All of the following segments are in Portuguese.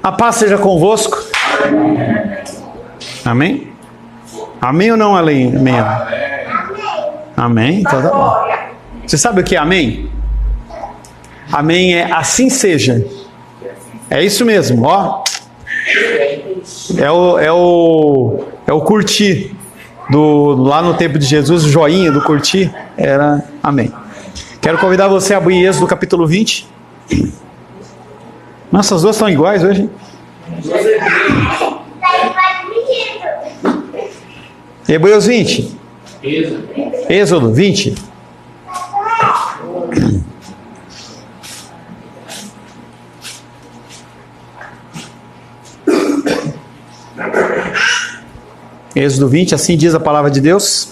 A paz seja convosco. Amém? Amém ou não, amém? Amém? Então tá bom. Você sabe o que é amém? Amém é assim seja. É isso mesmo, ó. É o curtir. Lá no tempo de Jesus, o joinha do curtir era amém. Quero convidar você a abrir Êxodo capítulo 20. Nossa, as duas estão iguais hoje. Hebreus 20. Êxodo 20. Êxodo 20, assim diz a palavra de Deus.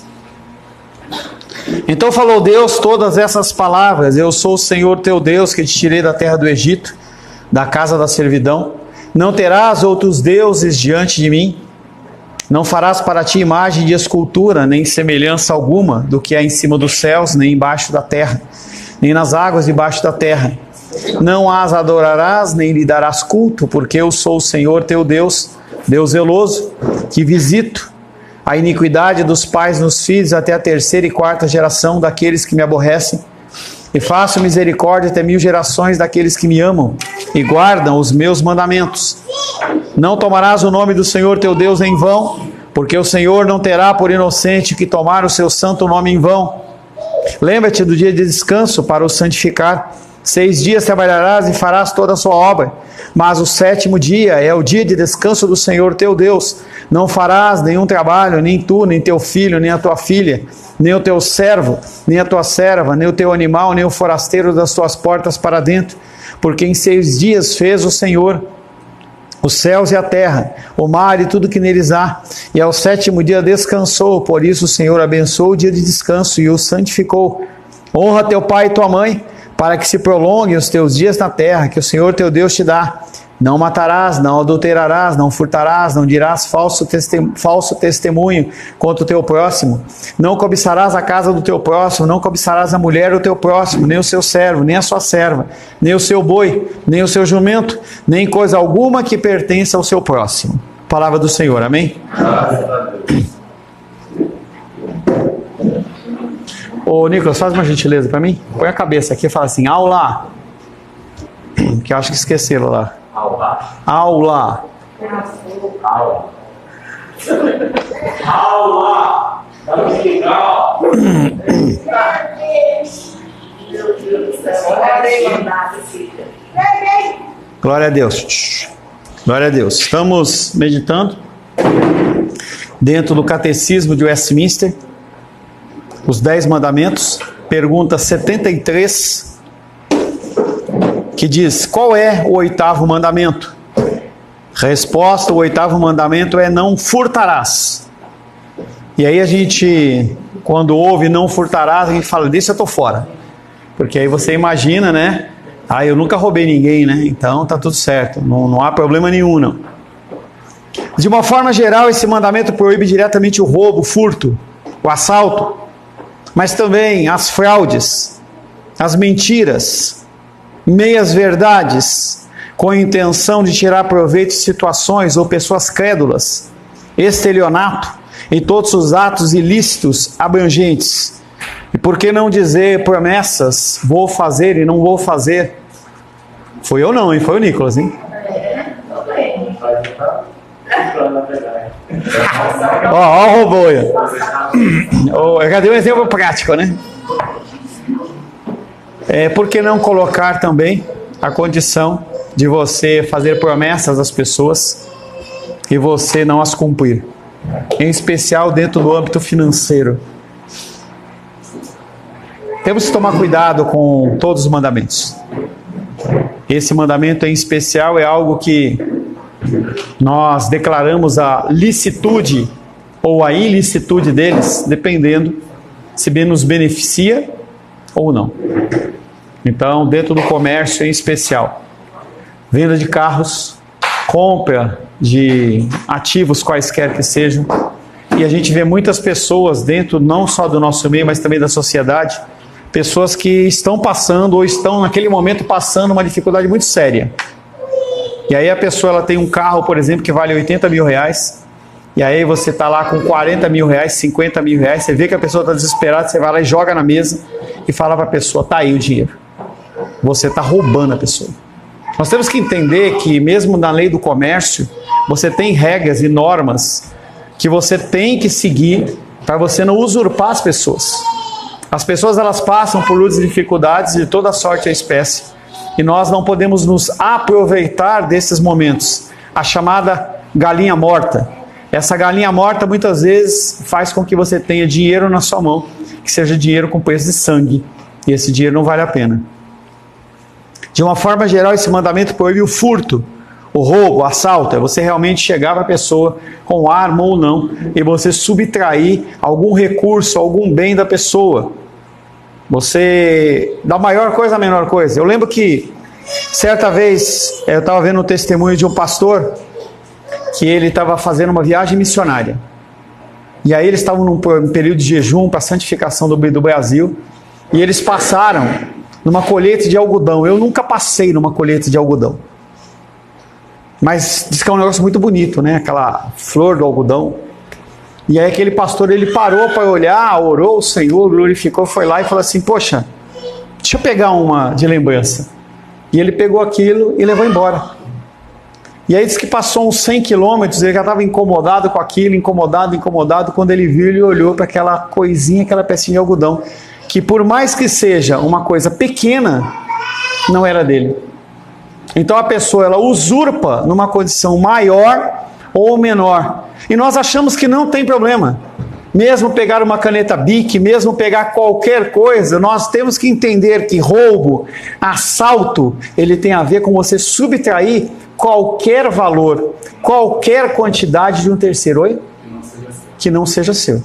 Então falou Deus todas essas palavras: eu sou o Senhor teu Deus, que te tirei da terra do Egito, da casa da servidão. Não terás outros deuses diante de mim. Não farás para ti imagem de escultura, nem semelhança alguma do que há em cima dos céus, nem embaixo da terra, nem nas águas debaixo da terra. Não as adorarás, nem lhe darás culto, porque eu sou o Senhor teu Deus, Deus zeloso, que visito a iniquidade dos pais nos filhos até a terceira e quarta geração daqueles que me aborrecem, e faço misericórdia até 1000 gerações daqueles que me amam e guardam os meus mandamentos. Não tomarás o nome do Senhor teu Deus em vão, porque o Senhor não terá por inocente que tomar o seu santo nome em vão. Lembra-te do dia de descanso para o santificar. 6 dias trabalharás e farás toda a sua obra, mas o 7º dia é o dia de descanso do Senhor teu Deus. Não farás nenhum trabalho, nem tu, nem teu filho, nem a tua filha, nem o teu servo, nem a tua serva, nem o teu animal, nem o forasteiro das tuas portas para dentro, porque em 6 dias fez o Senhor os céus e a terra, o mar e tudo que neles há, e ao 7º dia descansou. Por isso o Senhor abençoou o dia de descanso e o santificou. Honra teu pai e tua mãe, para que se prolonguem os teus dias na terra, que o Senhor teu Deus te dá. Não matarás, não adulterarás, não furtarás, não dirás falso testemunho contra o teu próximo. Não cobiçarás a casa do teu próximo, não cobiçarás a mulher do teu próximo, nem o seu servo, nem a sua serva, nem o seu boi, nem o seu jumento, nem coisa alguma que pertença ao seu próximo. Palavra do Senhor, amém? Ô Nicolas, faz uma gentileza para mim. Põe a cabeça aqui e fala assim, aula. Que eu acho que esqueceram lá. Aula. Aula. Aula. Aula. Glória a Deus. Glória a Deus. Estamos meditando dentro do Catecismo de Westminster, os 10 mandamentos, pergunta 73, que diz, qual é o 8º mandamento? Resposta, o 8º mandamento é não furtarás. E aí a gente, quando ouve não furtarás, a gente fala, disso eu estou fora. Porque aí você imagina, né? Ah, eu nunca roubei ninguém, né? Então tá tudo certo, não há problema nenhum, não. De uma forma geral, esse mandamento proíbe diretamente o roubo, o furto, o assalto, mas também as fraudes, as mentiras, meias verdades, com a intenção de tirar proveito de situações ou pessoas crédulas, estelionato e todos os atos ilícitos abrangentes. E por que não dizer promessas, vou fazer e não vou fazer? Foi eu não, hein? Foi o Nicolas, hein? Ó o robô aí. Eu já dei um exemplo prático, né? Por que não colocar também a condição de você fazer promessas às pessoas e você não as cumprir? Em especial dentro do âmbito financeiro. Temos que tomar cuidado com todos os mandamentos. Esse mandamento em especial é algo que nós declaramos a licitude ou a ilicitude deles, dependendo se bem nos beneficia ou não. Então, dentro do comércio em especial, venda de carros, compra de ativos quaisquer que sejam, e a gente vê muitas pessoas dentro, não só do nosso meio, mas também da sociedade, pessoas que estão passando ou estão naquele momento passando uma dificuldade muito séria. E aí a pessoa ela tem um carro, por exemplo, que vale 80 mil reais. E aí você está lá com 40 mil reais, 50 mil reais. Você vê que a pessoa está desesperada, você vai lá e joga na mesa e fala para a pessoa, tá aí o dinheiro. Você está roubando a pessoa. Nós temos que entender que mesmo na lei do comércio, você tem regras e normas que você tem que seguir para você não usurpar as pessoas. As pessoas elas passam por lutas e dificuldades de toda sorte e espécie. E nós não podemos nos aproveitar desses momentos. A chamada galinha morta. Essa galinha morta muitas vezes faz com que você tenha dinheiro na sua mão, que seja dinheiro com preço de sangue. E esse dinheiro não vale a pena. De uma forma geral, esse mandamento proíbe o furto, o roubo, o assalto. É você realmente chegar para a pessoa com arma ou não e você subtrair algum recurso, algum bem da pessoa. Você, da maior coisa à menor coisa. Eu lembro que, certa vez, eu estava vendo um testemunho de um pastor que ele estava fazendo uma viagem missionária. E aí eles estavam num período de jejum para a santificação do Brasil. E eles passaram numa colheita de algodão. Eu nunca passei numa colheita de algodão. Mas diz que é um negócio muito bonito, né? Aquela flor do algodão. E aí aquele pastor, ele parou para olhar, orou o Senhor, glorificou, foi lá e falou assim, poxa, deixa eu pegar uma de lembrança. E ele pegou aquilo e levou embora. E aí diz que passou uns 100 quilômetros, ele já estava incomodado com aquilo, incomodado, quando ele viu, ele olhou para aquela coisinha, aquela pecinha de algodão, que por mais que seja uma coisa pequena, não era dele. Então a pessoa, ela usurpa numa condição maior ou menor. E nós achamos que não tem problema. Mesmo pegar uma caneta Bic, mesmo pegar qualquer coisa, nós temos que entender que roubo, assalto, ele tem a ver com você subtrair qualquer valor, qualquer quantidade de um terceiro. Oi? Que não seja seu.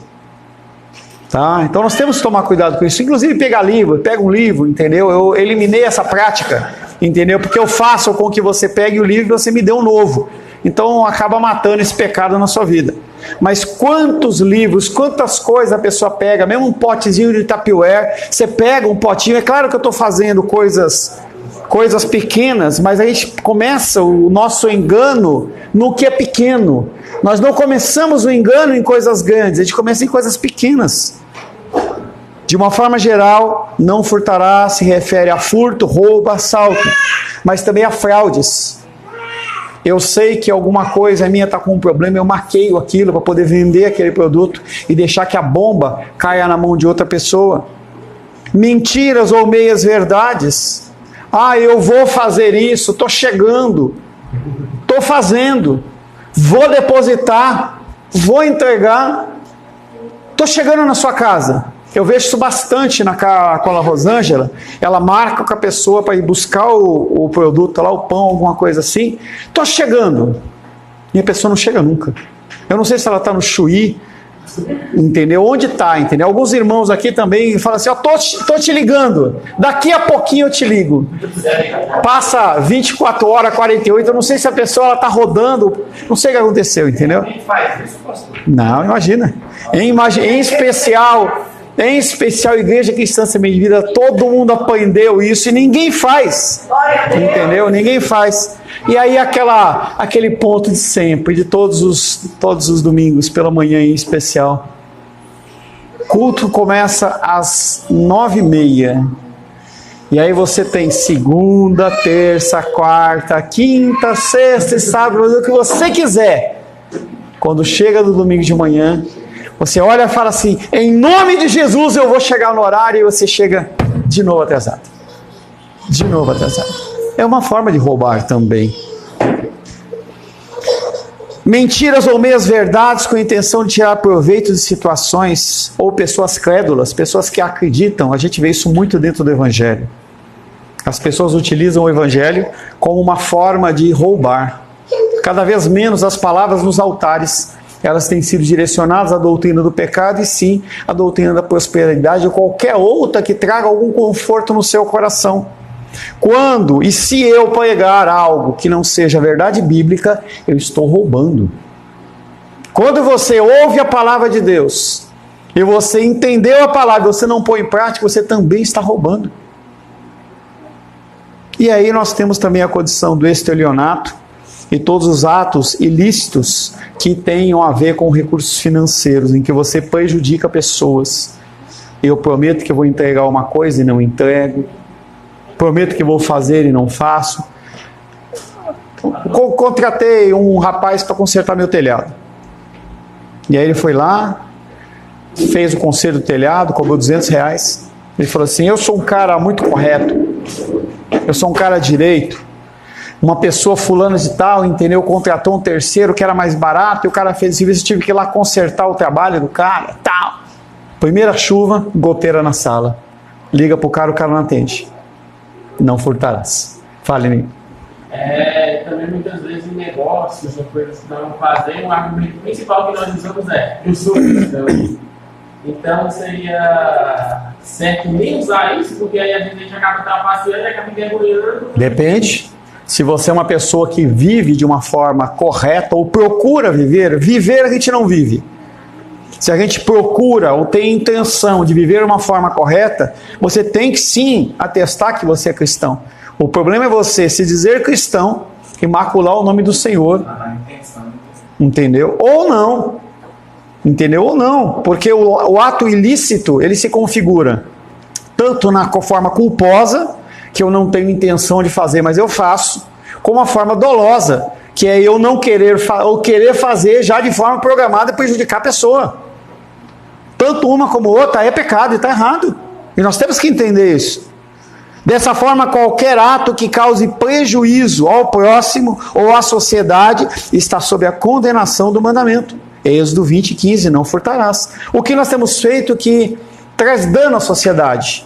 Tá? Então nós temos que tomar cuidado com isso. Inclusive pegar livro, pega um livro, entendeu? Eu eliminei essa prática, entendeu? Porque eu faço com que você pegue o livro e você me dê um novo. Então acaba matando esse pecado na sua vida. Mas quantos livros, quantas coisas a pessoa pega, mesmo um potezinho de Tupperware, você pega um potinho, é claro que eu estou fazendo coisas pequenas, mas a gente começa o nosso engano no que é pequeno. Nós não começamos o engano em coisas grandes, a gente começa em coisas pequenas. De uma forma geral, não furtará se refere a furto, roubo, assalto, mas também a fraudes. Eu sei que alguma coisa minha está com um problema, eu maqueio aquilo para poder vender aquele produto e deixar que a bomba caia na mão de outra pessoa. Mentiras ou meias verdades. Ah, eu vou fazer isso, estou chegando, estou fazendo, vou depositar, vou entregar, estou chegando na sua casa. Eu vejo isso bastante com a Rosângela. Ela marca com a pessoa para ir buscar o produto lá, o pão, alguma coisa assim. Estou chegando. E a pessoa não chega nunca. Eu não sei se ela está no Chuí, entendeu? Onde está, entendeu? Alguns irmãos aqui também falam assim, tô te ligando. Daqui a pouquinho eu te ligo. Passa 24 horas, 48, eu não sei se a pessoa está rodando. Não sei o que aconteceu, entendeu? Não, imagina. Em especial Igreja Cristã Semente de Vida, todo mundo aprendeu isso e ninguém faz, entendeu? Ninguém faz. E aí aquele ponto de sempre, de todos os domingos, pela manhã em especial. Culto começa às 9h30. E aí você tem segunda, terça, quarta, quinta, sexta e sábado, o que você quiser. Quando chega no domingo de manhã, você olha e fala assim, em nome de Jesus eu vou chegar no horário, e você chega de novo atrasado. De novo atrasado. É uma forma de roubar também. Mentiras ou meias verdades com a intenção de tirar proveito de situações ou pessoas crédulas, pessoas que acreditam. A gente vê isso muito dentro do Evangelho. As pessoas utilizam o Evangelho como uma forma de roubar. Cada vez menos as palavras nos altares, elas têm sido direcionadas à doutrina do pecado e sim à doutrina da prosperidade ou qualquer outra que traga algum conforto no seu coração. Quando e se eu pregar algo que não seja verdade bíblica, eu estou roubando. Quando você ouve a palavra de Deus e você entendeu a palavra e você não põe em prática, você também está roubando. E aí nós temos também a condição do estelionato, e todos os atos ilícitos que tenham a ver com recursos financeiros, em que você prejudica pessoas. Eu prometo que vou entregar uma coisa e não entrego. Prometo que vou fazer e não faço. Contratei um rapaz para consertar meu telhado. E aí ele foi lá, fez o conserto do telhado, cobrou R$200. Ele falou assim: eu sou um cara muito correto, eu sou um cara direito. Uma pessoa fulana de tal, entendeu? Contratou um terceiro que era mais barato, e o cara fez o serviço, eu tive que ir lá consertar o trabalho do cara, tal. Primeira chuva, goteira na sala. Liga pro cara, o cara não atende. Não furtarás. Fale-me. Também muitas vezes em negócios ou coisas que não fazem, o argumento principal que nós usamos é: eu sou cristão. Então seria certo nem usar isso, porque aí a gente acaba trapaceando e acaba envergonhando. Depende. Se você é uma pessoa que vive de uma forma correta ou procura viver a gente não vive. Se a gente procura ou tem intenção de viver de uma forma correta, você tem que sim atestar que você é cristão. O problema é você se dizer cristão e macular o nome do Senhor. Entendeu? Ou não. Entendeu? Ou não. Porque o ato ilícito, ele se configura tanto na forma culposa, que eu não tenho intenção de fazer, mas eu faço, como a forma dolosa, que é eu não querer, ou querer fazer já de forma programada e prejudicar a pessoa. Tanto uma como outra é pecado e está errado. E nós temos que entender isso. Dessa forma, qualquer ato que cause prejuízo ao próximo ou à sociedade está sob a condenação do mandamento. Êxodo 20:15, não furtarás. O que nós temos feito que traz dano à sociedade?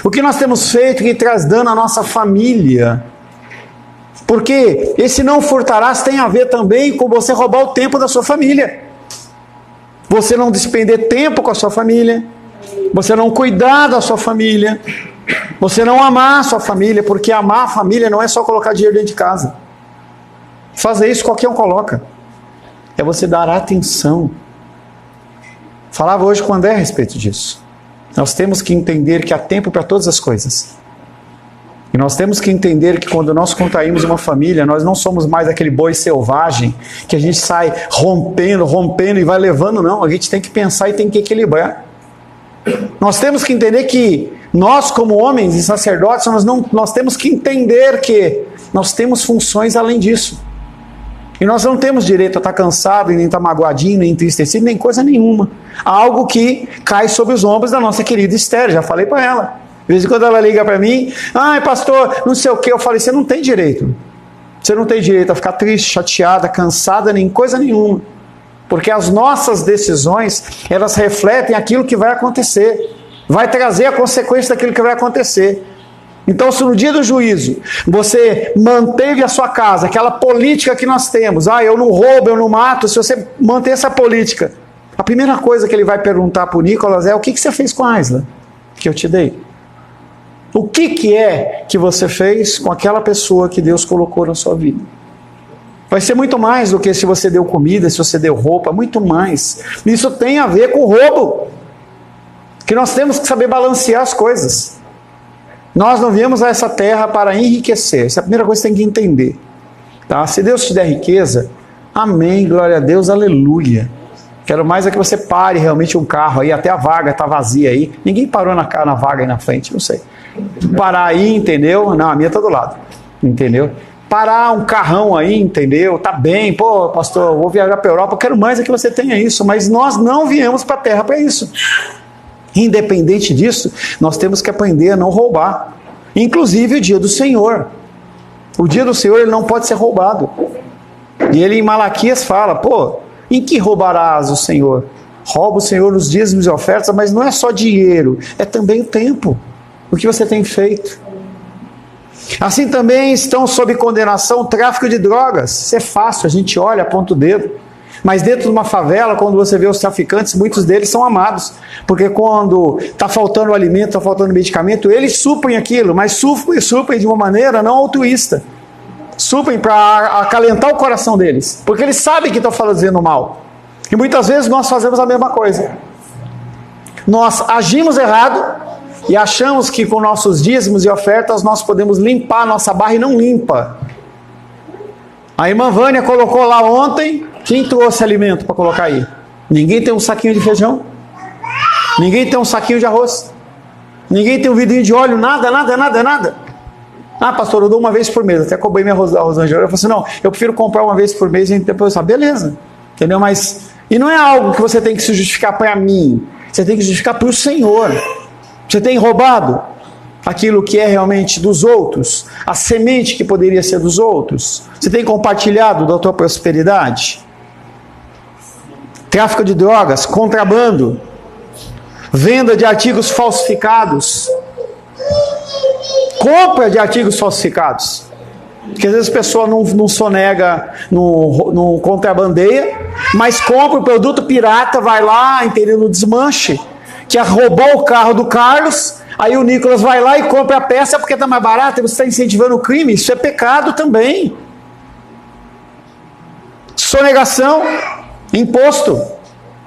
O que nós temos feito que traz dano à nossa família? Porque esse não furtarás tem a ver também com você roubar o tempo da sua família. Você não despender tempo com a sua família. Você não cuidar da sua família. Você não amar a sua família, porque amar a família não é só colocar dinheiro dentro de casa. Fazer isso qualquer um coloca. É você dar atenção. Falava hoje com o André a respeito disso. Nós temos que entender que há tempo para todas as coisas. E nós temos que entender que quando nós contraímos uma família, nós não somos mais aquele boi selvagem que a gente sai rompendo e vai levando, não. A gente tem que pensar e tem que equilibrar. Nós temos que entender que nós, como homens e sacerdotes, nós temos que entender que nós temos funções além disso. E nós não temos direito a estar cansado, nem estar magoadinho, nem entristecido, nem coisa nenhuma. Algo que cai sobre os ombros da nossa querida Esther, já falei para ela. De vez em quando ela liga para mim: ai pastor, não sei o que. Eu falei: você não tem direito. Você não tem direito a ficar triste, chateada, cansada, nem coisa nenhuma. Porque as nossas decisões, elas refletem aquilo que vai acontecer. Vai trazer a consequência daquilo que vai acontecer. Então, se no dia do juízo você manteve a sua casa, aquela política que nós temos, eu não roubo, eu não mato, se você manter essa política, a primeira coisa que ele vai perguntar para o Nicolas é: o que você fez com a Aisla que eu te dei? O que é que você fez com aquela pessoa que Deus colocou na sua vida? Vai ser muito mais do que se você deu comida, se você deu roupa, muito mais. Isso tem a ver com roubo. Que nós temos que saber balancear as coisas. Nós não viemos a essa terra para enriquecer. Essa é a primeira coisa que você tem que entender. Tá? Se Deus te der riqueza, amém, glória a Deus, aleluia. Quero mais é que você pare realmente um carro aí, até a vaga está vazia aí. Ninguém parou na vaga aí na frente, não sei. Parar aí, entendeu? Não, a minha está do lado, entendeu? Parar um carrão aí, entendeu? Tá bem, pô, pastor, eu vou viajar para a Europa, eu quero mais é que você tenha isso, mas nós não viemos para a terra para isso. Independente disso, nós temos que aprender a não roubar. Inclusive o dia do Senhor. O dia do Senhor, ele não pode ser roubado. E ele em Malaquias fala: em que roubarás o Senhor? Rouba o Senhor os dízimos e ofertas, mas não é só dinheiro, é também o tempo. O que você tem feito? Assim também estão sob condenação o tráfico de drogas. Isso é fácil, a gente olha, aponta o dedo. Mas dentro de uma favela, quando você vê os traficantes, muitos deles são amados. Porque quando está faltando alimento, está faltando medicamento, eles suprem aquilo, mas suprem de uma maneira não altruísta. Suprem para acalentar o coração deles. Porque eles sabem que estão fazendo mal. E muitas vezes nós fazemos a mesma coisa. Nós agimos errado e achamos que com nossos dízimos e ofertas nós podemos limpar a nossa barra e não limpa. A irmã Vânia colocou lá ontem. Quem trouxe alimento para colocar aí? Ninguém tem um saquinho de feijão? Ninguém tem um saquinho de arroz? Ninguém tem um vidrinho de óleo? Nada. Ah, pastor, eu dou uma vez por mês. Até cobrei minha Rosângela. Eu falei assim, não, eu prefiro comprar uma vez por mês e depois eu beleza. Entendeu? Mas, e não é algo que você tem que se justificar para mim. Você tem que justificar para o Senhor. Você tem roubado aquilo que é realmente dos outros, a semente que poderia ser dos outros. Você tem compartilhado da tua prosperidade? Tráfico de drogas, contrabando, venda de artigos falsificados, compra de artigos falsificados. Porque às vezes a pessoa não sonega, não contrabandeia, mas compra o produto pirata, vai lá, entendeu, no desmanche, que roubou o carro do Carlos. Aí o Nicolas vai lá e compra a peça porque está mais barata e você está incentivando o crime. Isso é pecado também. Sonegação, imposto.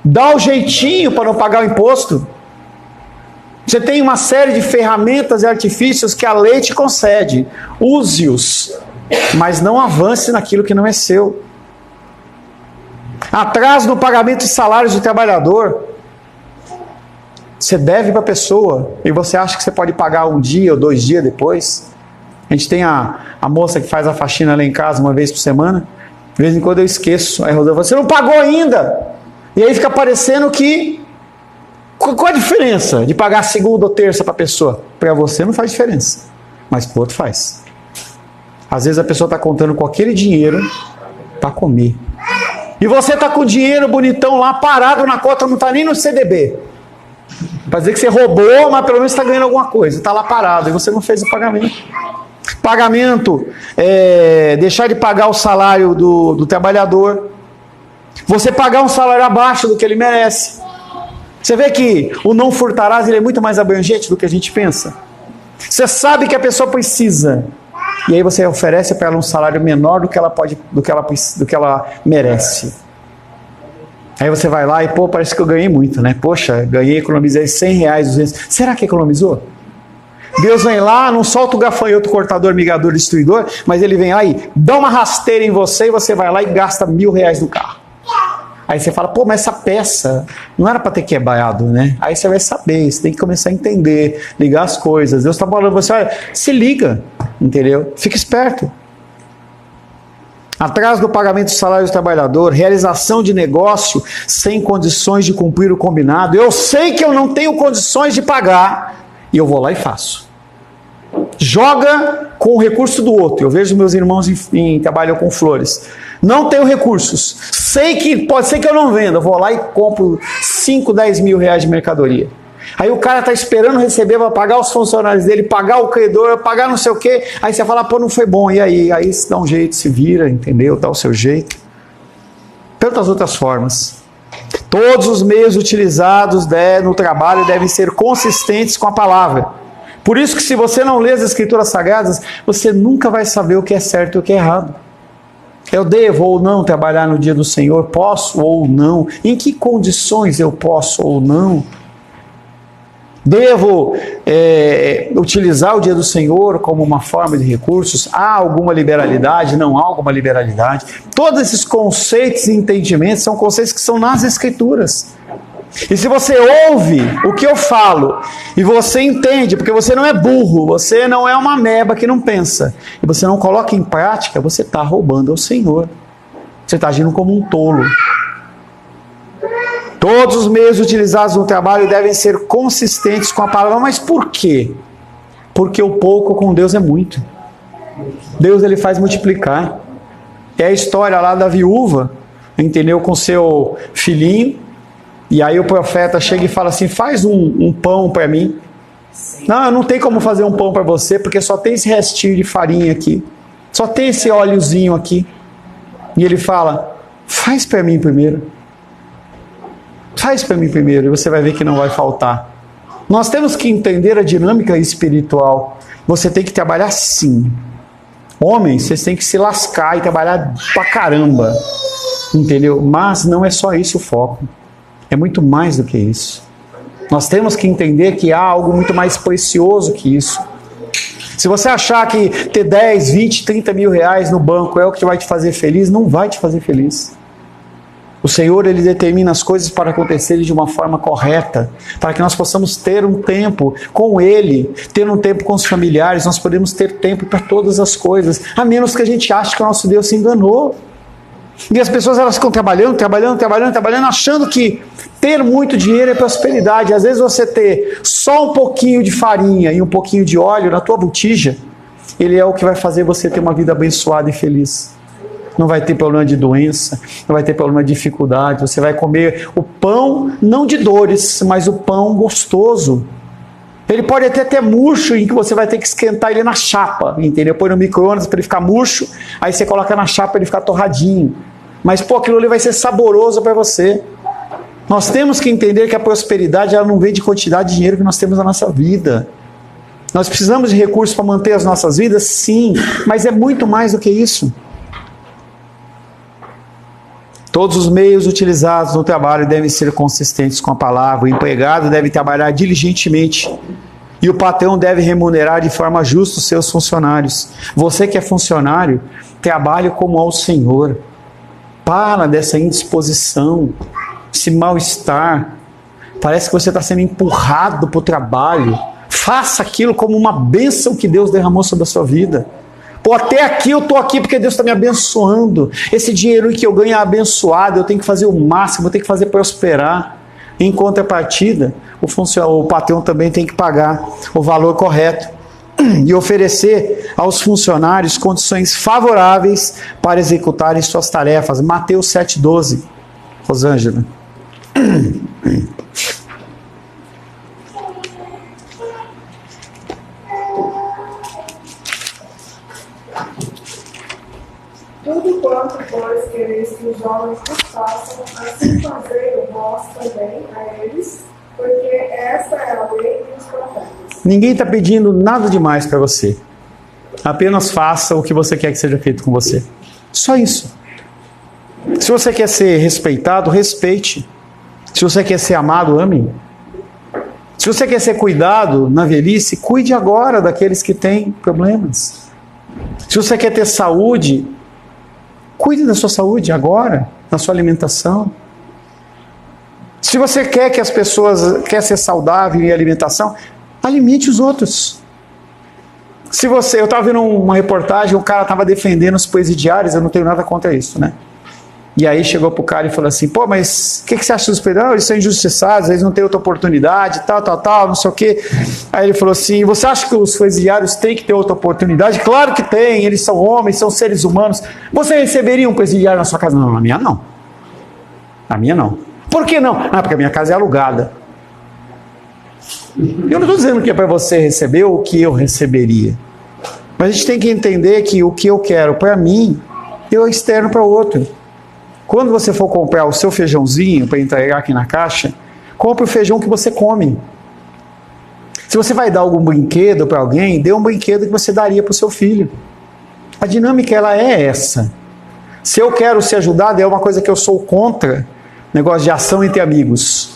Dá o jeitinho para não pagar o imposto. Você tem uma série de ferramentas e artifícios que a lei te concede. Use-os, mas não avance naquilo que não é seu. Atraso no pagamento de salários do trabalhador. Você deve para a pessoa e você acha que você pode pagar um dia ou 2 dias depois. A gente tem a moça que faz a faxina lá em casa uma vez por semana. De vez em quando eu esqueço. Aí a Rosa fala, você não pagou ainda. E aí fica parecendo que... Qual a diferença de pagar segunda ou terça para a pessoa? Para você não faz diferença, mas para o outro faz. Às vezes a pessoa está contando com aquele dinheiro para comer. E você está com o dinheiro bonitão lá, parado na conta, não está nem no CDB. Para dizer que você roubou, mas pelo menos está ganhando alguma coisa. Está lá parado e você não fez o pagamento. Pagamento, deixar de pagar o salário do trabalhador. Você pagar um salário abaixo do que ele merece. Você vê que o não furtarás ele é muito mais abrangente do que a gente pensa. Você sabe que a pessoa precisa. E aí você oferece para ela um salário menor do que ela merece. Aí você vai lá e, parece que eu ganhei muito, né? Poxa, economizei R$100, 200. Será que economizou? Deus vem lá, não solta o gafanhoto, cortador, migador, destruidor, mas ele vem lá e dá uma rasteira em você e você vai lá e gasta R$1.000 no carro. Aí você fala, mas essa peça não era para ter quebrado, né? Aí você vai saber, você tem que começar a entender, ligar as coisas. Deus está falando para você, olha, se liga, entendeu? Fica esperto. Atraso do pagamento do salário do trabalhador, realização de negócio sem condições de cumprir o combinado. Eu sei que eu não tenho condições de pagar e eu vou lá e faço. Joga com o recurso do outro. Eu vejo meus irmãos trabalham com flores. Não tenho recursos. Sei que pode ser que eu não venda. Eu vou lá e compro 5, 10 mil reais de mercadoria. Aí o cara está esperando receber para pagar os funcionários dele, pagar o credor, pagar não sei o quê. Aí você fala, não foi bom. E aí? Aí se dá um jeito, se vira, entendeu? Dá o seu jeito. Tantas outras formas. Todos os meios utilizados no trabalho devem ser consistentes com a palavra. Por isso que se você não lê as Escrituras Sagradas, você nunca vai saber o que é certo e o que é errado. Eu devo ou não trabalhar no dia do Senhor? Posso ou não? Em que condições eu posso ou não? Devo utilizar o dia do Senhor como uma forma de recursos? Há alguma liberalidade? Não há alguma liberalidade? Todos esses conceitos e entendimentos são conceitos que são nas Escrituras. E se você ouve o que eu falo e você entende, porque você não é burro, você não é uma ameba que não pensa, e você não coloca em prática, você está roubando ao Senhor. Você está agindo como um tolo. Todos os meios utilizados no trabalho devem ser consistentes com a palavra. Mas por quê? Porque o pouco com Deus é muito. Deus ele faz multiplicar. É a história lá da viúva, entendeu? Com seu filhinho. E aí o profeta chega e fala assim, faz um pão para mim. Não, eu não tenho como fazer um pão para você, porque só tem esse restinho de farinha aqui. Só tem esse óleozinho aqui. E ele fala, faz para mim primeiro. Faz para mim primeiro, e você vai ver que não vai faltar. Nós temos que entender a dinâmica espiritual. Você tem que trabalhar sim. Homens, vocês têm que se lascar e trabalhar pra caramba. Entendeu? Mas não é só isso o foco. É muito mais do que isso. Nós temos que entender que há algo muito mais precioso que isso. Se você achar que ter 10, 20, 30 mil reais no banco é o que vai te fazer feliz, não vai te fazer feliz. O Senhor, Ele determina as coisas para acontecerem de uma forma correta, para que nós possamos ter um tempo com Ele, ter um tempo com os familiares, nós podemos ter tempo para todas as coisas, a menos que a gente ache que o nosso Deus se enganou. E as pessoas, elas ficam trabalhando, achando que ter muito dinheiro é prosperidade. Às vezes você ter só um pouquinho de farinha e um pouquinho de óleo na tua botija, ele é o que vai fazer você ter uma vida abençoada e feliz. Não vai ter problema de doença, não vai ter problema de dificuldade, você vai comer o pão, não de dores, mas o pão gostoso. Ele pode até ter murcho, em que você vai ter que esquentar ele na chapa, entendeu? Põe no micro-ondas para ele ficar murcho, aí você coloca na chapa para ele ficar torradinho. Mas, aquilo ali vai ser saboroso para você. Nós temos que entender que a prosperidade, ela não vem de quantidade de dinheiro que nós temos na nossa vida. Nós precisamos de recursos para manter as nossas vidas? Sim, mas é muito mais do que isso. Todos os meios utilizados no trabalho devem ser consistentes com a palavra. O empregado deve trabalhar diligentemente e o patrão deve remunerar de forma justa os seus funcionários. Você que é funcionário, trabalhe como ao Senhor. Para dessa indisposição, esse mal-estar. Parece que você está sendo empurrado para o trabalho. Faça aquilo como uma bênção que Deus derramou sobre a sua vida. Até aqui eu estou aqui porque Deus está me abençoando. Esse dinheiro que eu ganho é abençoado, eu tenho que fazer o máximo, eu tenho que fazer prosperar. Em contrapartida, o patrão também tem que pagar o valor correto e oferecer aos funcionários condições favoráveis para executarem suas tarefas. Mateus 7,12. Rosângela. Tudo quanto, pois, quereis que os homens vos façam, assim fazei vós também a eles, porque esta é a lei e os profetas. Ninguém está pedindo nada demais para você. Apenas faça o que você quer que seja feito com você. Só isso. Se você quer ser respeitado, respeite. Se você quer ser amado, ame. Se você quer ser cuidado na velhice, cuide agora daqueles que têm problemas. Se você quer ter saúde, cuide da sua saúde agora, da sua alimentação. Se você quer que as pessoas, quer ser saudável em alimentação, alimente os outros. Eu estava vendo uma reportagem, o cara estava defendendo os presidiários, eu não tenho nada contra isso, né? E aí chegou pro cara e falou assim, mas o que você acha dos presidiários? Eles são injustiçados, eles não têm outra oportunidade, tal, não sei o quê. Aí ele falou assim, você acha que os presidiários têm que ter outra oportunidade? Claro que tem, eles são homens, são seres humanos. Você receberia um presidiário na sua casa? Não, na minha não. Na minha não. Por que não? Porque a minha casa é alugada. Eu não estou dizendo que é para você receber ou o que eu receberia. Mas a gente tem que entender que o que eu quero para mim, eu externo para o outro. Quando você for comprar o seu feijãozinho para entregar aqui na caixa, compre o feijão que você come. Se você vai dar algum brinquedo para alguém, dê um brinquedo que você daria para o seu filho. A dinâmica, ela é essa. Se eu quero ser ajudado, é uma coisa que eu sou contra, negócio de ação entre amigos.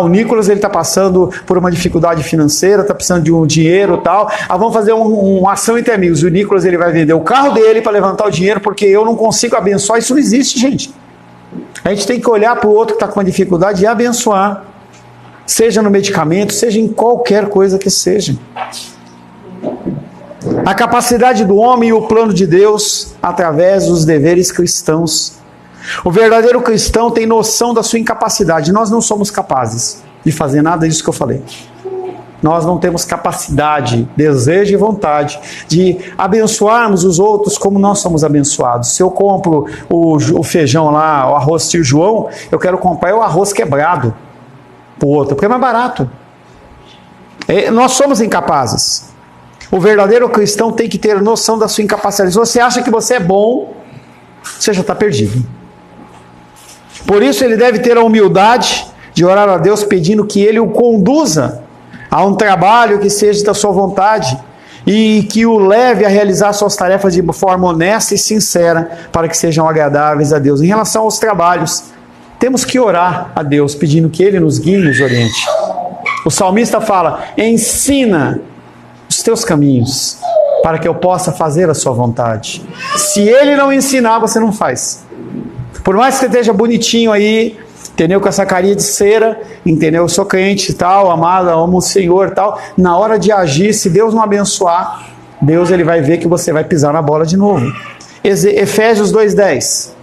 O Nicolas está passando por uma dificuldade financeira, está precisando de um dinheiro e tal. Vamos fazer uma ação entre amigos. O Nicolas ele vai vender o carro dele para levantar o dinheiro porque eu não consigo abençoar. Isso não existe, gente. A gente tem que olhar para o outro que está com uma dificuldade e abençoar. Seja no medicamento, seja em qualquer coisa que seja. A capacidade do homem e o plano de Deus através dos deveres cristãos. O verdadeiro cristão tem noção da sua incapacidade. Nós não somos capazes de fazer nada disso que eu falei. Nós não temos capacidade, desejo e vontade de abençoarmos os outros como nós somos abençoados. Se eu compro o feijão lá, o arroz tio João, eu quero comprar o arroz quebrado para o outro, porque é mais barato. Nós somos incapazes. O verdadeiro cristão tem que ter noção da sua incapacidade. Se você acha que você é bom, você já está perdido. Por isso ele deve ter a humildade de orar a Deus pedindo que Ele o conduza a um trabalho que seja da sua vontade e que o leve a realizar suas tarefas de forma honesta e sincera para que sejam agradáveis a Deus. Em relação aos trabalhos, temos que orar a Deus pedindo que Ele nos guie e nos oriente. O salmista fala, ensina os teus caminhos, para que eu possa fazer a sua vontade. Se Ele não ensinar, você não faz. Por mais que você esteja bonitinho aí, entendeu? Com essa carinha de cera, entendeu? Eu sou crente e tal, amado, amo o Senhor e tal. Na hora de agir, se Deus não abençoar, Deus ele vai ver que você vai pisar na bola de novo. Efésios 2:10.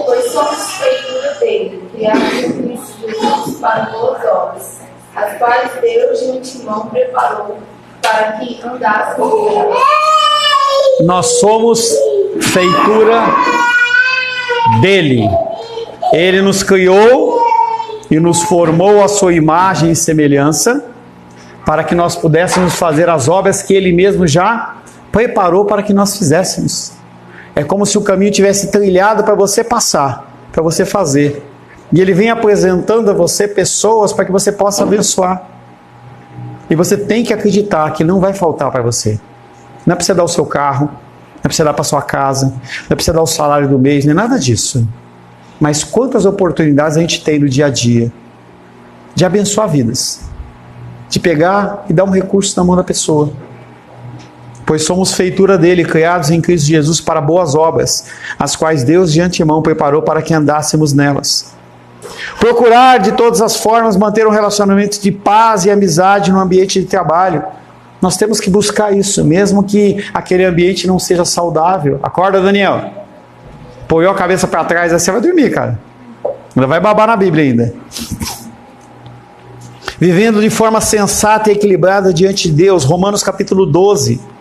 Pois somos feitura dele, criados em Cristo Jesus para boas obras, as quais Deus de antemão preparou para que andássemos nelas. Nós somos feitura dele. Ele nos criou e nos formou à sua imagem e semelhança, para que nós pudéssemos fazer as obras que Ele mesmo já preparou para que nós fizéssemos. É como se o caminho tivesse trilhado para você passar, para você fazer. E Ele vem apresentando a você pessoas para que você possa abençoar. E você tem que acreditar que não vai faltar para você. Não é para você dar o seu carro, não é para você dar para sua casa, não é para você dar o salário do mês, nem nada disso. Mas quantas oportunidades a gente tem no dia a dia de abençoar vidas, de pegar e dar um recurso na mão da pessoa. Pois somos feitura dele, criados em Cristo Jesus para boas obras, as quais Deus de antemão preparou para que andássemos nelas. Procurar de todas as formas manter um relacionamento de paz e amizade no ambiente de trabalho. Nós temos que buscar isso, mesmo que aquele ambiente não seja saudável. Acorda, Daniel. Põe a cabeça para trás, aí você vai dormir, cara. Ainda vai babar na Bíblia ainda. Vivendo de forma sensata e equilibrada diante de Deus. Romanos capítulo 12.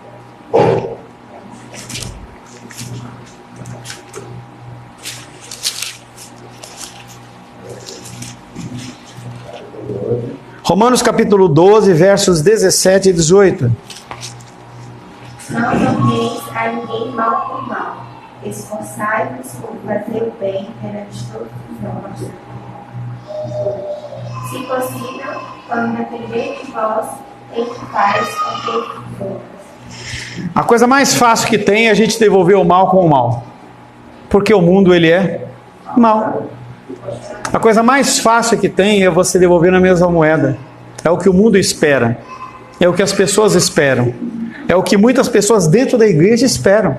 Romanos capítulo 12, versos 17 e 18. Não torneis a ninguém mal por mal. Esforçai-vos por fazer o bem perante todos os homens. Se possível, quando depender de vós, eficaz com todos os outros. A coisa mais fácil que tem é a gente devolver o mal com o mal. Porque o mundo ele é mal. A coisa mais fácil que tem é você devolver na mesma moeda. É o que o mundo espera. É o que as pessoas esperam. É o que muitas pessoas dentro da igreja esperam.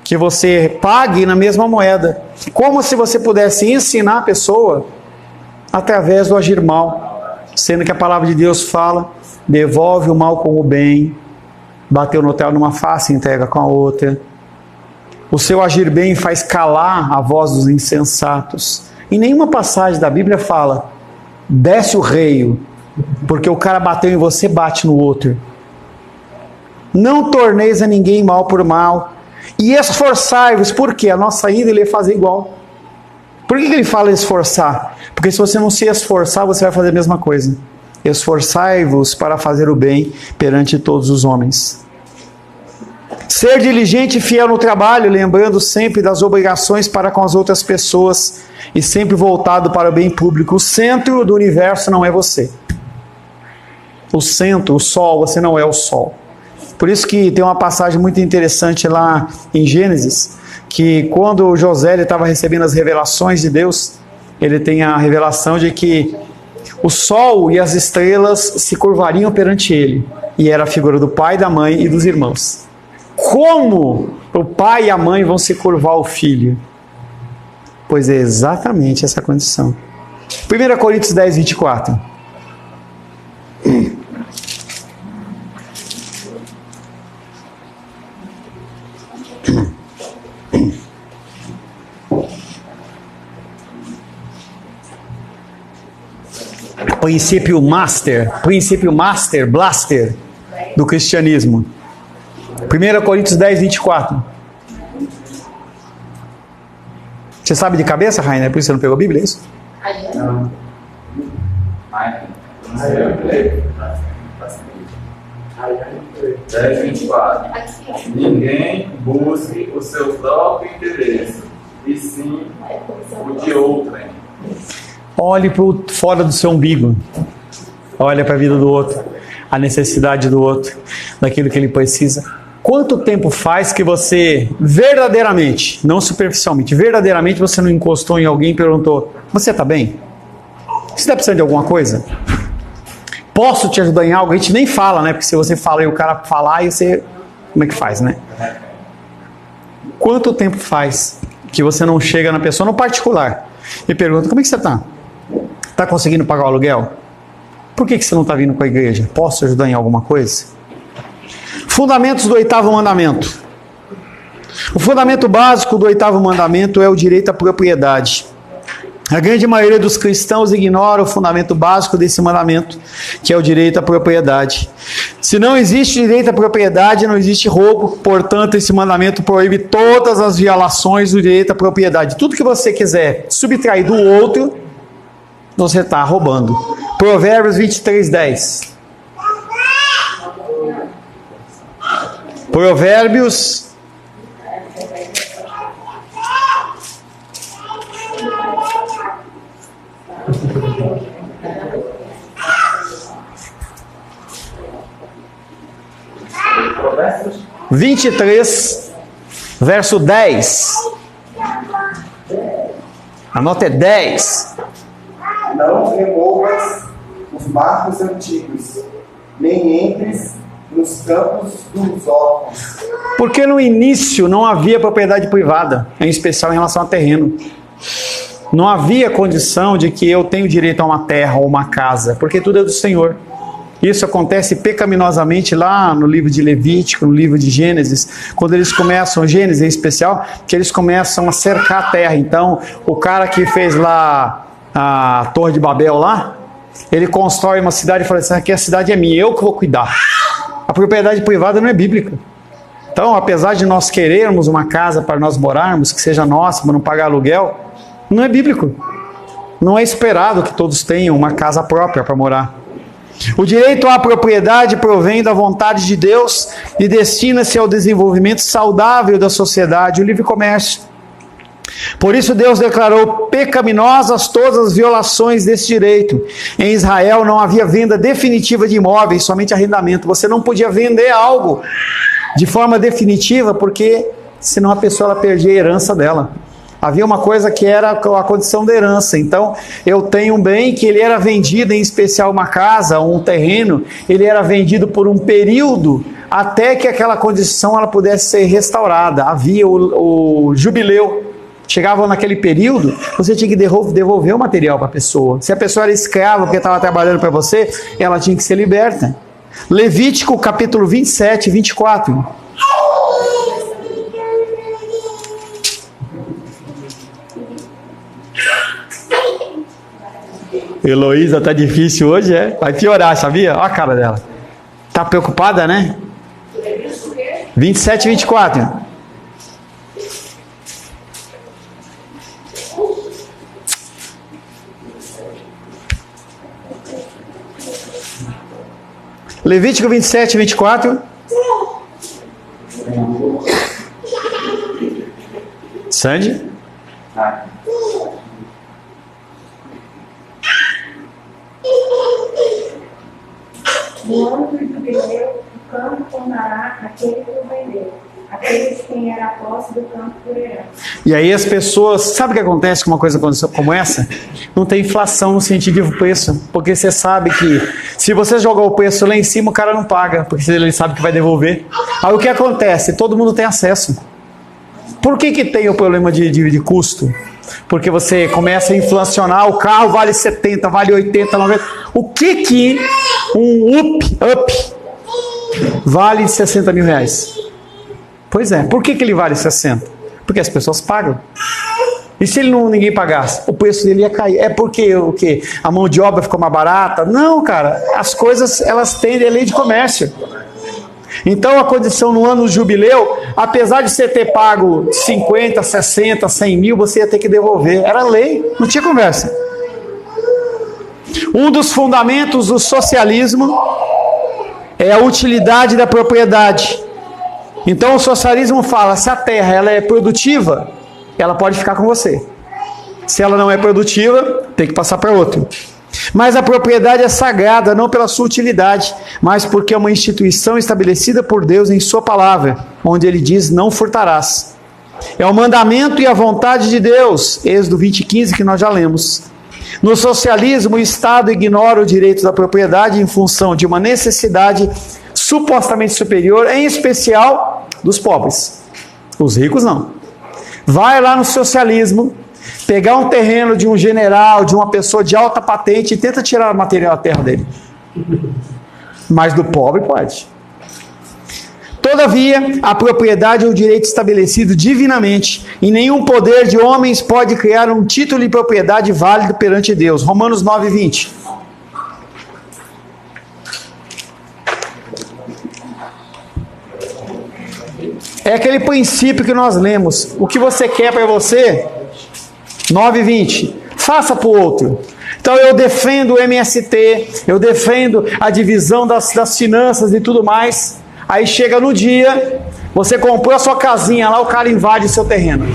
Que você pague na mesma moeda. Como se você pudesse ensinar a pessoa através do agir mal. Sendo que a palavra de Deus fala, devolve o mal com o bem. Bateu no telo numa face, entrega com a outra. O seu agir bem faz calar a voz dos insensatos. Em nenhuma passagem da Bíblia fala, desce o reio, porque o cara bateu em você, bate no outro. Não torneis a ninguém mal por mal. E esforçai-vos, porque a nossa índole é fazer igual. Por que ele fala esforçar? Porque se você não se esforçar, você vai fazer a mesma coisa. Esforçai-vos para fazer o bem perante todos os homens. Ser diligente e fiel no trabalho, lembrando sempre das obrigações para com as outras pessoas e sempre voltado para o bem público. O centro do universo não é você. O centro, o sol, você não é o sol. Por isso que tem uma passagem muito interessante lá em Gênesis, que quando José estava recebendo as revelações de Deus, ele tem a revelação de que o sol e as estrelas se curvariam perante ele. E era a figura do pai, da mãe e dos irmãos. Como o pai e a mãe vão se curvar ao filho? Pois é exatamente essa condição. 1 Coríntios 10, 24. Princípio master, blaster do cristianismo. 1 Coríntios 10, 24. Você sabe de cabeça, Rainer? Por isso você não pegou a Bíblia, é isso? Não. 10:24. Ninguém busque o seu próprio interesse, e sim o de outrem. Olhe fora do seu umbigo. olha para a vida do outro, a necessidade do outro, daquilo que ele precisa. Quanto tempo faz que você verdadeiramente, não superficialmente, verdadeiramente você não encostou em alguém e perguntou: você está bem? Você está precisando de alguma coisa? Posso te ajudar em algo? A gente nem fala, né? Porque se você fala e o cara falar, aí você... Como é que faz, né? Quanto tempo faz que você não chega na pessoa, no particular, e pergunta: como é que você está? Está conseguindo pagar o aluguel? Por que você não está vindo com a igreja? Posso ajudar em alguma coisa? Fundamentos do 8º mandamento. O fundamento básico do 8º mandamento é o direito à propriedade. A grande maioria dos cristãos ignora o fundamento básico desse mandamento, que é o direito à propriedade. Se não existe direito à propriedade, não existe roubo. Portanto, esse mandamento proíbe todas as violações do direito à propriedade. Tudo que você quiser subtrair do outro, você está roubando. Provérbios 23:10. Provérbios 23, verso 10. A nota é 10. Não removas os marcos antigos, nem entres nos campos dos órfãos. Porque no início não havia propriedade privada, em especial em relação a terreno. Não havia condição de que eu tenho direito a uma terra ou uma casa, porque tudo é do Senhor. Isso acontece pecaminosamente lá no livro de Levítico, no livro de Gênesis, quando eles começam, Gênesis em especial, que eles começam a cercar a terra. Então, o cara que fez lá a Torre de Babel lá, ele constrói uma cidade e fala assim: aqui a cidade é minha, eu que vou cuidar. A propriedade privada não é bíblica. Então, apesar de nós querermos uma casa para nós morarmos, que seja nossa, para não pagar aluguel, não é bíblico. Não é esperado que todos tenham uma casa própria para morar. O direito à propriedade provém da vontade de Deus e destina-se ao desenvolvimento saudável da sociedade, o livre comércio. Por isso Deus declarou pecaminosas todas as violações desse direito. Em Israel não havia venda definitiva de imóveis, somente arrendamento. Você não podia vender algo de forma definitiva, porque senão a pessoa ela perdia a herança dela. Havia uma coisa que era a condição da herança. Então, eu tenho um bem que ele era vendido, em especial uma casa, um terreno, ele era vendido por um período até que aquela condição ela pudesse ser restaurada. Havia o jubileu. Chegava naquele período, você tinha que devolver o material para a pessoa. Se a pessoa era escrava porque estava trabalhando para você, ela tinha que ser liberta. Levítico capítulo 27, 24. Heloísa, tá difícil hoje, é? Vai piorar, sabia? Olha a cara dela. Tá preocupada, né? 27, 24. Levítico 27, 24. Sandy? No ano do jubileu, o campo tornará aquele que o vendeu, aquele de quem era a posse do campo por herança. E aí as pessoas, sabe o que acontece com uma coisa como essa? Não tem inflação no sentido de preço, porque você sabe que se você jogar o preço lá em cima, o cara não paga, porque ele sabe que vai devolver. Aí o que acontece? Todo mundo tem acesso. Por que tem o problema de custo? Porque você começa a inflacionar, o carro vale 70, vale 80, 90. O que um up vale 60 mil reais? Pois é, por que ele vale 60? Porque as pessoas pagam. E se ninguém pagasse? O preço dele ia cair. É porque o quê? A mão de obra ficou mais barata? Não, cara. As coisas, elas têm lei de comércio. Então a condição no ano do jubileu, apesar de você ter pago 50, 60, 100 mil, você ia ter que devolver. Era lei, não tinha conversa. Um dos fundamentos do socialismo é a utilidade da propriedade. Então o socialismo fala, se a terra ela é produtiva, ela pode ficar com você. Se ela não é produtiva, tem que passar para outro. Mas a propriedade é sagrada, não pela sua utilidade, mas porque é uma instituição estabelecida por Deus em sua palavra, onde ele diz: não furtarás. É o mandamento e a vontade de Deus, Êxodo 20:15, que nós já lemos. No socialismo, o Estado ignora o direito da propriedade em função de uma necessidade supostamente superior, em especial dos pobres. Os ricos não. Vai lá no socialismo, pegar um terreno de um general, de uma pessoa de alta patente e tenta tirar o material da terra dele. Mas do pobre pode. Todavia, a propriedade é um direito estabelecido divinamente, e nenhum poder de homens pode criar um título de propriedade válido perante Deus. Romanos 9:20. É aquele princípio que nós lemos. O que você quer para você, 9:20, faça para o outro. Então eu defendo o MST, eu defendo a divisão das finanças e tudo mais. Aí chega no dia, você comprou a sua casinha lá, o cara invade o seu terreno.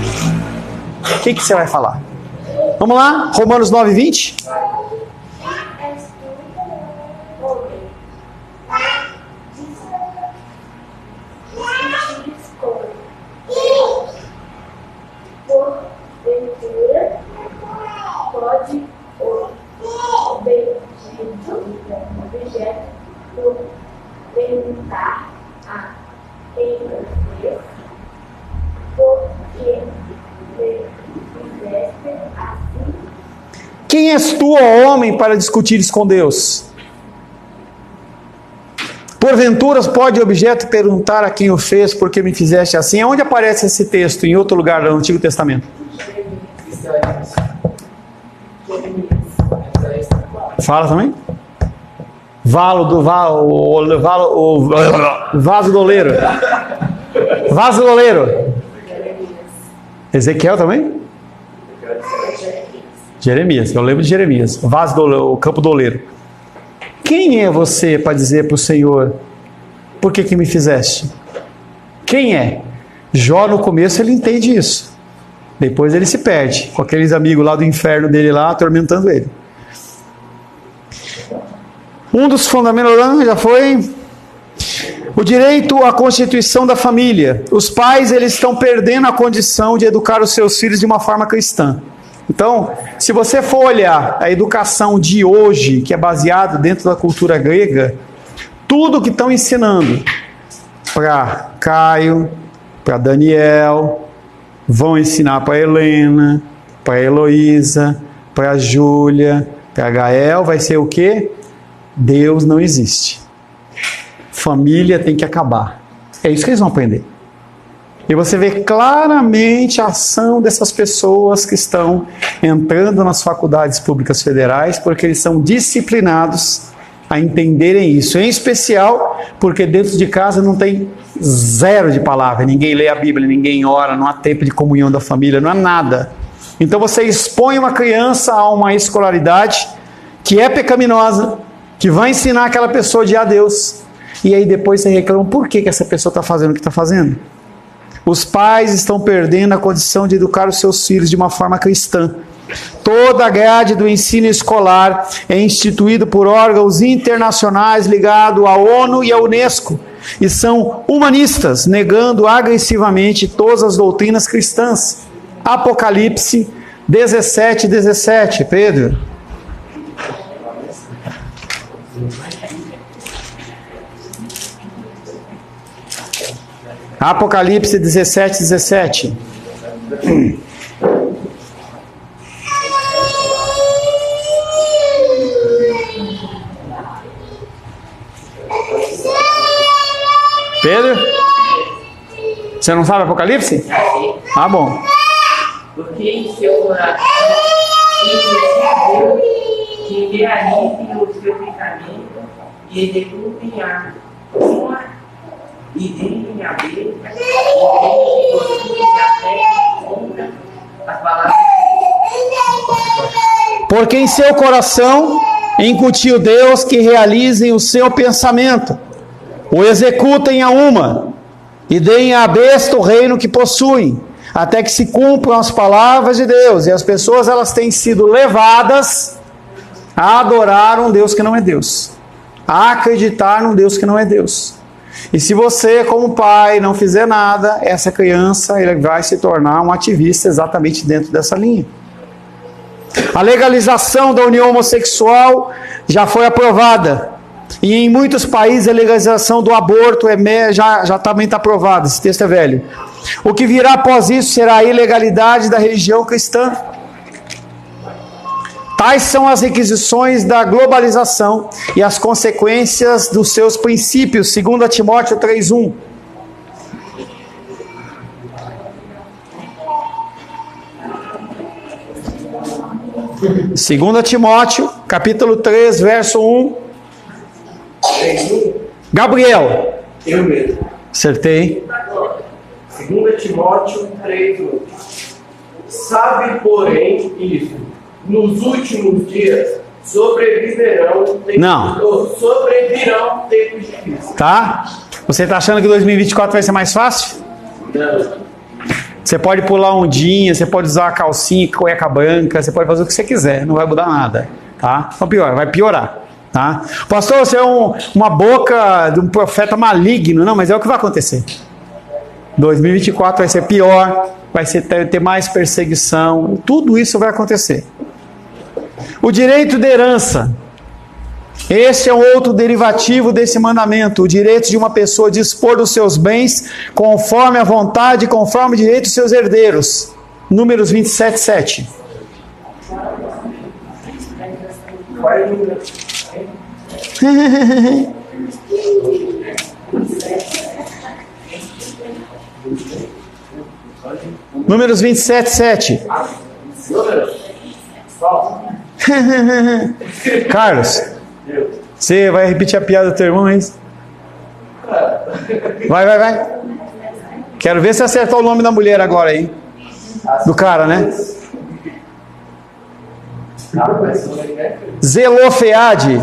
O que você vai falar? Vamos lá, Romanos 9:20. Porventura, pode o objeto perguntar a quem fez, porque fizeste assim. Quem és tu, ó homem, para discutires com Deus? Porventura pode o objeto perguntar a quem o fez, porque me fizeste assim? Onde aparece esse texto? Em outro lugar do Antigo Testamento? Fala também? Vaso doleiro. Vaso doleiro. Ezequiel também? Jeremias, eu lembro de Jeremias. Vaso doleiro, o campo doleiro. Quem é você para dizer para o Senhor: por que me fizeste? Quem é? Jó, no começo, ele entende isso. Depois ele se perde, com aqueles amigos lá do inferno dele lá, atormentando ele. Um dos fundamentos já foi o direito à constituição da família. Os pais, eles estão perdendo a condição de educar os seus filhos de uma forma cristã. Então, se você for olhar a educação de hoje, que é baseada dentro da cultura grega, tudo que estão ensinando para Caio, para Daniel, vão ensinar para Helena, para Heloísa, para Júlia, para Gael, vai ser o quê? Deus não existe. Família tem que acabar. É isso que eles vão aprender. E você vê claramente a ação dessas pessoas que estão entrando nas faculdades públicas federais, porque eles são disciplinados a entenderem isso. Em especial, porque dentro de casa não tem zero de palavra. Ninguém lê a Bíblia, ninguém ora, não há tempo de comunhão da família, não há nada. Então você expõe uma criança a uma escolaridade que é pecaminosa, que vai ensinar aquela pessoa a odiar Deus. E aí depois você reclama, por que essa pessoa está fazendo o que está fazendo? Os pais estão perdendo a condição de educar os seus filhos de uma forma cristã. Toda a grade do ensino escolar é instituída por órgãos internacionais ligados à ONU e à Unesco, e são humanistas, negando agressivamente todas as doutrinas cristãs. Apocalipse 17:17, Pedro. Apocalipse 17:17. Pedro? Você não sabe Apocalipse? Ah, bom. Porque em seu coração que realizem o seu pensamento e executem a uma e deem a Deus e possuem a fé contra as palavras. Porque em seu coração incutiu Deus que realizem o seu pensamento, o executem a uma, e deem à besta o reino que possuem, até que se cumpram as palavras de Deus. E as pessoas, elas têm sido levadas a adorar um Deus que não é Deus, a acreditar num Deus que não é Deus. E se você, como pai, não fizer nada, essa criança ele vai se tornar um ativista exatamente dentro dessa linha. A legalização da união homossexual já foi aprovada. E em muitos países a legalização do aborto já também está aprovada. Esse texto é velho. O que virá após isso será a ilegalidade da religião cristã. Tais são as requisições da globalização e as consequências dos seus princípios, 2 Timóteo 3:1. Segunda Timóteo, capítulo 3, verso 1. Gabriel. Eu mesmo. Acertei. 2 Timóteo 3:1. Sabe, porém, isso. Nos últimos dias sobreviverão tempos difíceis. Tá? Você está achando que 2024 vai ser mais fácil? Não. Você pode pular ondinha, você pode usar uma calcinha, cueca branca, você pode fazer o que você quiser, não vai mudar nada, tá? Não pior, vai piorar, tá? Pastor, você é uma boca de um profeta maligno, não, mas é o que vai acontecer. 2024 vai ser pior, vai ter mais perseguição, tudo isso vai acontecer. O direito de herança. Esse é um outro derivativo desse mandamento, o direito de uma pessoa dispor dos seus bens conforme a vontade, conforme o direito dos seus herdeiros. Números 27:7. Números 27:7. Carlos, você vai repetir a piada do teu irmão, é isso? Vai. Quero ver se acertou o nome da mulher agora aí. Do cara, né? Zelofeade.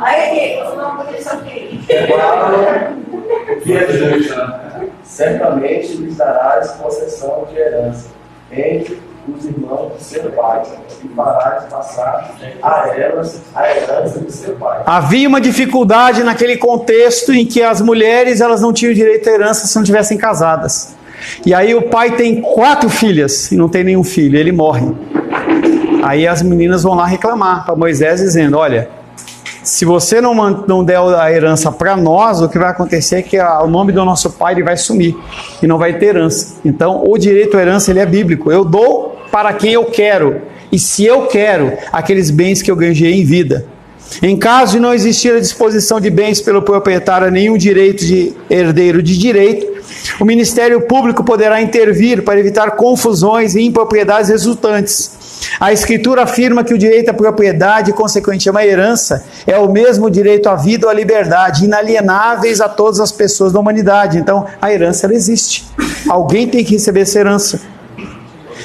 Aí, o nome disso aqui. Certamente lhes darás possessão de herança entre os irmãos do seu pai, e farás passar a elas a herança do seu pai. Havia uma dificuldade naquele contexto em que as mulheres elas não tinham direito à herança se não tivessem casadas. E aí o pai tem 4 filhas e não tem nenhum filho, ele morre. Aí as meninas vão lá reclamar para Moisés dizendo, olha, se você não der a herança para nós, o que vai acontecer é que o nome do nosso pai ele vai sumir e não vai ter herança. Então, o direito à herança ele é bíblico. Eu dou para quem eu quero e se eu quero aqueles bens que eu ganhei em vida. Em caso de não existir a disposição de bens pelo proprietário a nenhum direito de herdeiro de direito, o Ministério Público poderá intervir para evitar confusões e impropriedades resultantes. A Escritura afirma que o direito à propriedade, consequentemente à herança, é o mesmo direito à vida ou à liberdade, inalienáveis a todas as pessoas da humanidade. Então, a herança ela existe. Alguém tem que receber essa herança.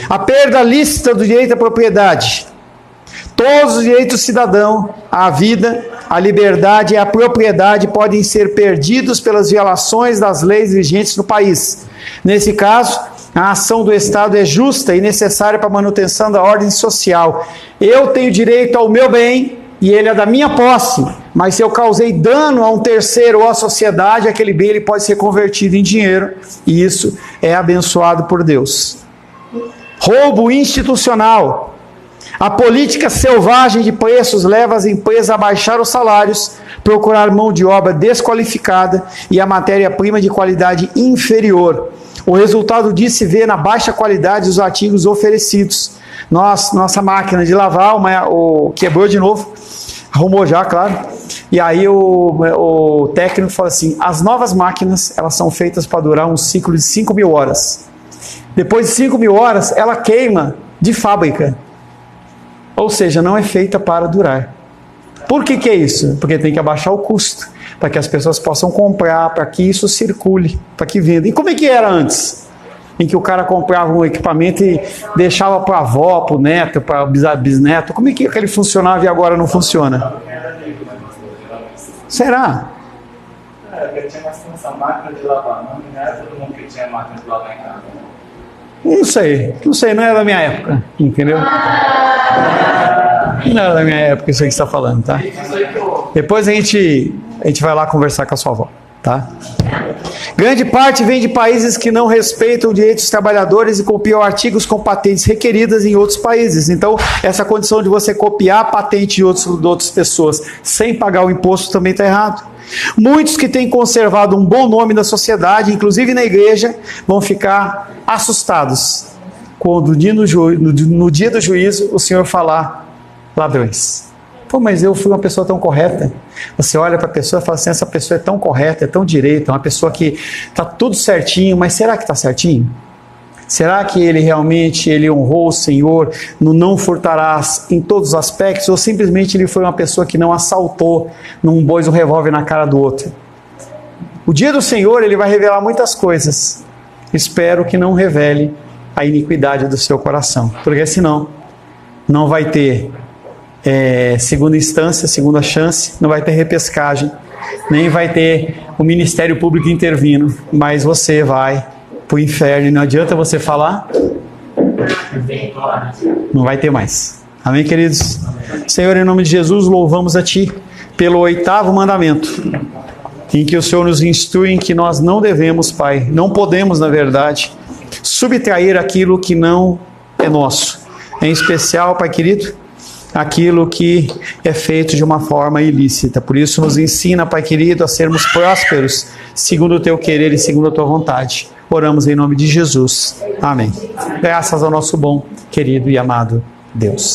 A perda lícita do direito à propriedade. Todos os direitos do cidadão, à vida, à liberdade e à propriedade podem ser perdidos pelas violações das leis vigentes no país. Nesse caso, a ação do Estado é justa e necessária para a manutenção da ordem social. Eu tenho direito ao meu bem e ele é da minha posse, mas se eu causei dano a um terceiro ou à sociedade, aquele bem ele pode ser convertido em dinheiro e isso é abençoado por Deus. Roubo institucional. A política selvagem de preços leva as empresas a baixar os salários, procurar mão de obra desqualificada e a matéria-prima de qualidade inferior. O resultado disso se vê na baixa qualidade dos artigos oferecidos. Nossa máquina de lavar quebrou de novo, arrumou já, claro. E aí o técnico fala assim, as novas máquinas elas são feitas para durar um ciclo de 5.000 horas. Depois de 5.000 horas, ela queima de fábrica. Ou seja, não é feita para durar. Por que é isso? Porque tem que abaixar o custo, para que as pessoas possam comprar, para que isso circule, para que venda. E como é que era antes? Em que o cara comprava um equipamento e deixava para a avó, para o neto, para o bisneto. Como é que ele funcionava e agora não funciona? Será? Porque tinha essa máquina de lavar, não era todo mundo que tinha máquina de lavar em casa. Não sei, não é da minha época, entendeu? Não era da minha época isso aí que você está falando, tá? Depois a gente vai lá conversar com a sua avó, tá? Grande parte vem de países que não respeitam direitos dos trabalhadores e copiam artigos com patentes requeridas em outros países. Então, essa condição de você copiar a patente de outras pessoas sem pagar o imposto também está errado. Muitos que têm conservado um bom nome na sociedade, inclusive na igreja, vão ficar assustados quando no dia do juízo o Senhor falar ladrões. Pô, mas eu fui uma pessoa tão correta. Você olha para a pessoa e fala assim, essa pessoa é tão correta, é tão direita, é uma pessoa que está tudo certinho, mas será que está certinho? Será que ele realmente honrou o Senhor no não furtarás em todos os aspectos, ou simplesmente ele foi uma pessoa que não assaltou, não pôs um revólver na cara do outro? O dia do Senhor ele vai revelar muitas coisas. Espero que não revele a iniquidade do seu coração, porque senão não vai ter segunda instância, segunda chance, não vai ter repescagem, nem vai ter o Ministério Público intervindo, mas você vai para o inferno e não adianta você falar, não vai ter mais. Amém, queridos? Senhor, em nome de Jesus, louvamos a Ti pelo 8º mandamento, em que o Senhor nos instrui em que nós não devemos, Pai, não podemos, na verdade, subtrair aquilo que não é nosso, em especial, Pai querido, aquilo que é feito de uma forma ilícita. Por isso nos ensina, Pai querido, a sermos prósperos, segundo o Teu querer e segundo a Tua vontade. Oramos em nome de Jesus. Amém. Graças ao nosso bom, querido e amado Deus.